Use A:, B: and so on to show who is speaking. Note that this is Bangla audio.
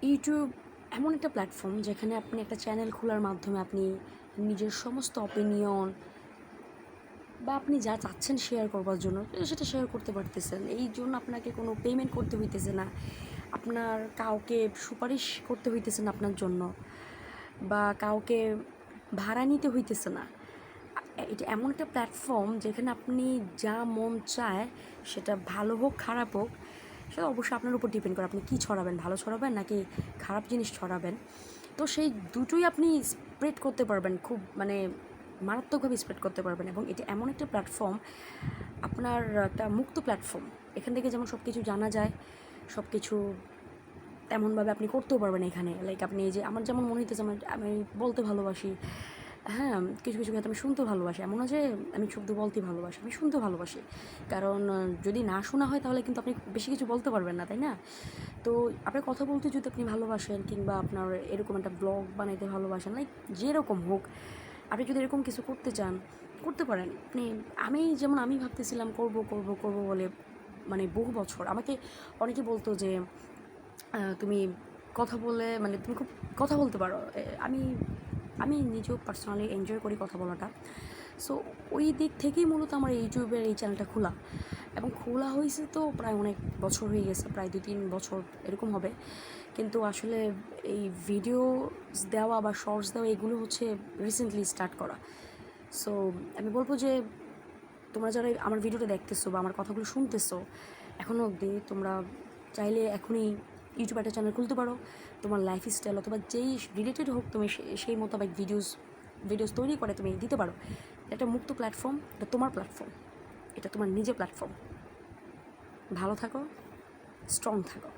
A: ইউটিউব এমন একটা প্ল্যাটফর্ম যেখানে আপনি একটা চ্যানেল খোলার মাধ্যমে আপনি নিজের সমস্ত অপিনিয়ন বা আপনি যা চাচ্ছেন শেয়ার করবার জন্য সেটা শেয়ার করতে পারতেছেন। এই জন্য আপনাকে কোনো পেমেন্ট করতে হইতেছে না, আপনার কাউকে সুপারিশ করতে হইতেছে না আপনার জন্য, বা কাউকে ভাড়া নিতে হইতেছে না। এটা এমন একটা প্ল্যাটফর্ম যেখানে আপনি যা মন চায়, সেটা ভালো হোক খারাপ হোক, সেটা অবশ্যই আপনার উপর ডিপেন্ড করে আপনি কী ছড়াবেন, ভালো ছড়াবেন নাকি খারাপ জিনিস ছড়াবেন। তো সেই দুটোই আপনি স্প্রেড করতে পারবেন, খুব মানে মারাত্মকভাবে স্প্রেড করতে পারবেন। এবং এটা এমন একটা প্ল্যাটফর্ম, আপনার একটা মুক্ত প্ল্যাটফর্ম। এখান থেকে যেমন সব কিছু জানা যায়, সব কিছু তেমনভাবে আপনি করতেও পারবেন এখানে। লাইক আপনি এই যে আমার যেমন মনে হইতেছে আমি বলতে ভালোবাসি, হ্যাঁ, কিছু কিছু ক্ষেত্রে আমি শুনতেও ভালোবাসি। এমন না যে আমি শুধু বলতেই ভালোবাসি, আমি শুনতেও ভালোবাসি। কারণ যদি না শোনা হয় তাহলে কিন্তু আপনি বেশি কিছু বলতে পারবেন না, তাই না? তো আপনার কথা বলতে যদি আপনি ভালোবাসেন, কিংবা আপনার এরকম একটা ব্লগ বানাইতে ভালোবাসেন, লাইক যেরকম হোক, আপনি যদি এরকম কিছু করতে চান করতে পারেন। আমি ভাবতেছিলাম করব করব করব বলে, মানে বহু বছর আমাকে অনেকে বলতো যে তুমি কথা বলে, মানে তুমি খুব কথা বলতে পারো। আমি আমি নিজেও পার্সোনালি এনজয় করি কথা বলাটা। সো ওই দিক থেকেই মূলত আমার ইউটিউবের এই চ্যানেলটা খোলা, এবং খোলা হয়েছে তো প্রায় অনেক বছর হয়ে গেছে, প্রায় 2-3 বছর এরকম হবে। কিন্তু আসলে এই ভিডিওস দেওয়া বা শর্টস দেওয়া এগুলো হচ্ছে রিসেন্টলি স্টার্ট করা। সো আমি বলবো যে তোমরা যারা আমার ভিডিওটা দেখতেছো বা আমার কথাগুলো শুনতেছো এখনও অবধি, তোমরা চাইলে এখনই ইউটিউবে একটা চ্যানেল খুলতে পারো। তোমার লাইফস্টাইল অথবা যেই রিলেটেড হোক, তুমি সেই মোতাবেক ভিডিওস তৈরি করে তুমি দিতে পারো। এটা মুক্ত প্ল্যাটফর্ম, এটা তোমার প্ল্যাটফর্ম, এটা তোমার নিজের প্ল্যাটফর্ম। ভালো থাকো, স্ট্রং থাকো।